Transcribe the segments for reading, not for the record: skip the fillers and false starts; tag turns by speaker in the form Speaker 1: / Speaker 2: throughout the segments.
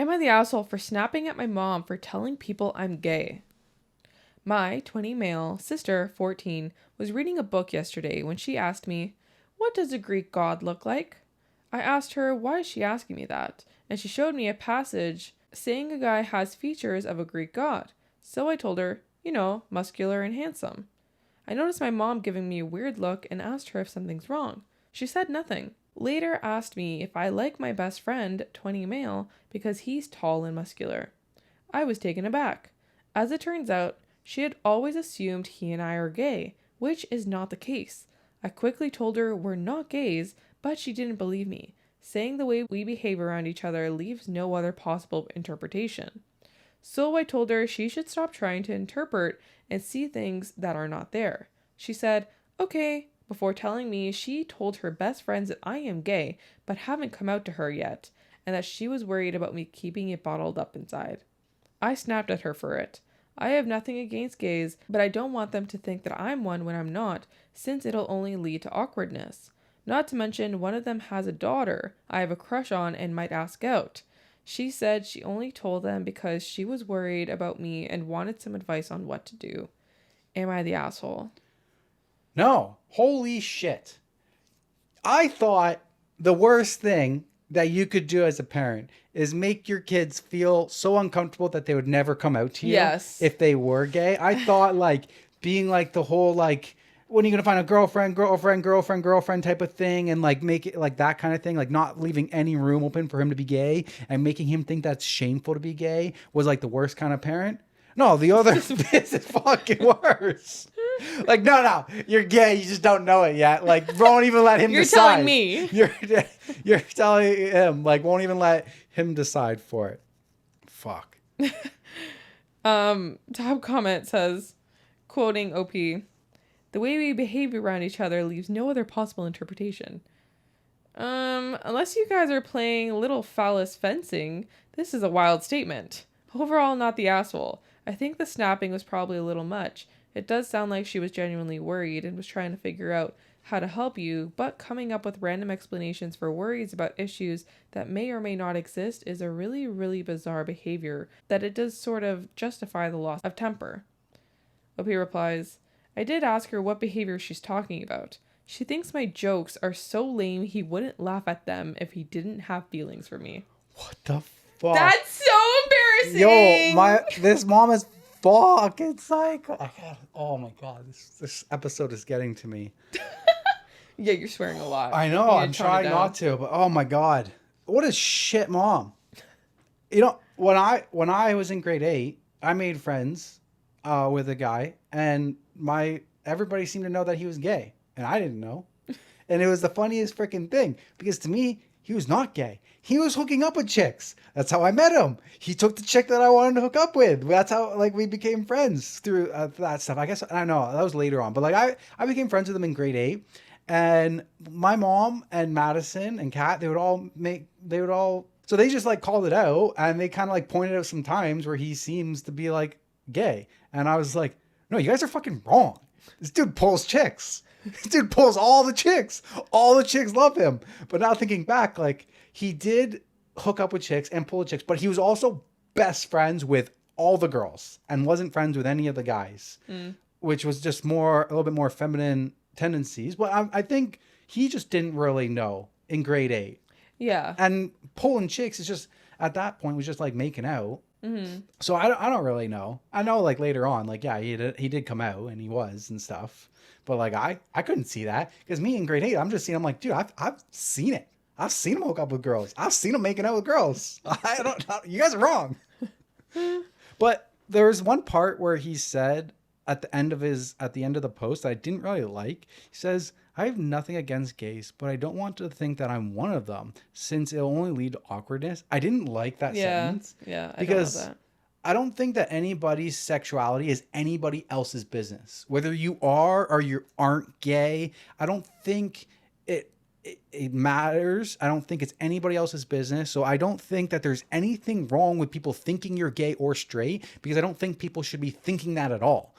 Speaker 1: Am I the asshole for snapping at my mom for telling people I'm gay? My 20 male sister, 14, was reading a book yesterday when she asked me, "What does a Greek god look like?" I asked her why is she asking me that, and she showed me a passage saying a guy has features of a Greek god. So I told her, muscular and handsome. I noticed my mom giving me a weird look and asked her if something's wrong. She said nothing. Later asked me if I like my best friend, 20 male, because he's tall and muscular. I was taken aback. As it turns out, she had always assumed he and I are gay, which is not the case. I quickly told her we're not gays, but she didn't believe me, saying the way we behave around each other leaves no other possible interpretation. So I told her she should stop trying to interpret and see things that are not there. She said, "Okay," before telling me she told her best friends that I am gay, but haven't come out to her yet, and that she was worried about me keeping it bottled up inside. I snapped at her for it. I have nothing against gays, but I don't want them to think that I'm one when I'm not, since it'll only lead to awkwardness. Not to mention, one of them has a daughter I have a crush on and might ask out. She said she only told them because she was worried about me and wanted some advice on what to do. Am I the asshole?
Speaker 2: No. Holy shit. I thought the worst thing that you could do as a parent is make your kids feel so uncomfortable that they would never come out to you.
Speaker 1: Yes.
Speaker 2: If they were gay. I thought being the whole when are you going to find a girlfriend type of thing, and make it that kind of thing, not leaving any room open for him to be gay and making him think that's shameful to be gay was the worst kind of parent. No, the other this is fucking worse. No, you're gay. You just don't know it yet. Won't even let him decide.
Speaker 1: You're telling me.
Speaker 2: You're telling him. Won't even let him decide for it. Fuck.
Speaker 1: Top comment says, quoting OP, "The way we behave around each other leaves no other possible interpretation." Unless you guys are playing little phallus fencing, this is a wild statement. Overall, not the asshole. I think the snapping was probably a little much. It does sound like she was genuinely worried and was trying to figure out how to help you, but coming up with random explanations for worries about issues that may or may not exist is a really, really bizarre behavior that it does sort of justify the loss of temper. OP replies, "I did ask her what behavior she's talking about. She thinks my jokes are so lame he wouldn't laugh at them if he didn't have feelings for me."
Speaker 2: What the fuck?
Speaker 1: That's so embarrassing!
Speaker 2: Yo, this mom is fucking psycho. Oh my god, this episode is getting to me.
Speaker 1: Yeah, you're swearing a lot.
Speaker 2: I know, I'm trying not to, but oh my god. What a shit mom. When I was in grade 8, I made friends with a guy, and everybody seemed to know that he was gay, and I didn't know. And it was the funniest freaking thing, because to me, he was not gay. He was hooking up with chicks. That's how I met him. He took the chick that I wanted to hook up with. That's how we became friends through that stuff. I guess, I don't know, that was later on. But I became friends with him in grade 8. And my mom and Madison and Kat, so they just called it out, and they kind of pointed out some times where he seems to be gay. And I was like, no, you guys are fucking wrong. This dude pulls chicks. This dude pulls all the chicks. All the chicks love him. But now thinking back, he did hook up with chicks and pull chicks, but he was also best friends with all the girls and wasn't friends with any of the guys, which was just a little bit more feminine tendencies. But I think he just didn't really know in grade 8.
Speaker 1: Yeah.
Speaker 2: And pulling chicks is just, at that point, was just making out. Mm-hmm. So I don't really know. I know later on, yeah, he did come out and he was and stuff. But I couldn't see that, because me in grade 8, I'm just seeing, dude, I've seen it. I've seen him hook up with girls. I've seen him making out with girls. You guys are wrong. But there's one part where he said at the end of the post that I didn't really like. He says, "I have nothing against gays, but I don't want to think that I'm one of them, since it'll only lead to awkwardness." I didn't like that sentence.
Speaker 1: Yeah,
Speaker 2: because I don't think that anybody's sexuality is anybody else's business. Whether you are or you aren't gay, I don't think it matters. I don't think it's anybody else's business. So I don't think that there's anything wrong with people thinking you're gay or straight, because I don't think people should be thinking that at all.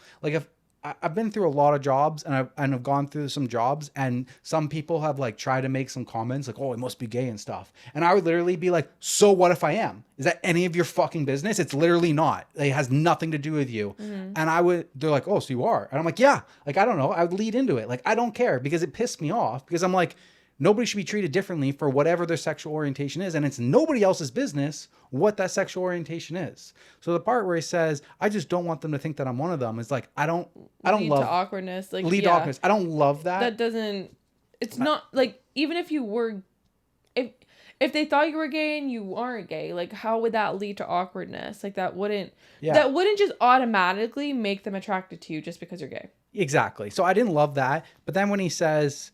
Speaker 2: I've been through a lot of jobs, and I've gone through some jobs, and some people have like tried to make some comments like, "Oh, it must be gay and stuff," and I would literally be like, "So what if I am? Is that any of your fucking business? It's literally not. It has nothing to do with you." And they're like, "Oh, so you are?" And I'm like, "Yeah." Like, I don't know. I would lead into it. Like, I don't care, because it pissed me off, because I'm like, nobody should be treated differently for whatever their sexual orientation is. And it's nobody else's business what that sexual orientation is. So the part where he says, I just don't want them to think that I'm one of them, is like, I don't
Speaker 1: lead
Speaker 2: love
Speaker 1: to awkwardness. Like,
Speaker 2: lead to awkwardness. I don't love that.
Speaker 1: That doesn't, it's not like, even if you were, if they thought you were gay and you aren't gay, like, how would that lead to awkwardness? Like, that wouldn't just automatically make them attracted to you just because you're gay.
Speaker 2: Exactly. So I didn't love that. But then when he says,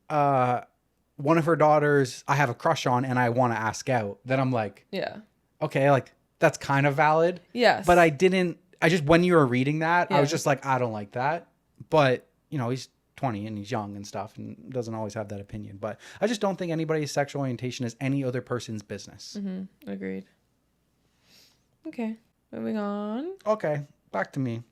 Speaker 2: one of her daughters I have a crush on and I want to ask out, then I'm like,
Speaker 1: yeah,
Speaker 2: okay, like, that's kind of valid.
Speaker 1: Yes.
Speaker 2: But I just, when you were reading that, I was just like, I don't like that. But, you know, he's 20 and he's young and stuff and doesn't always have that opinion. But I just don't think anybody's sexual orientation is any other person's business.
Speaker 1: Agreed. Okay, moving on.
Speaker 2: Okay, back to me.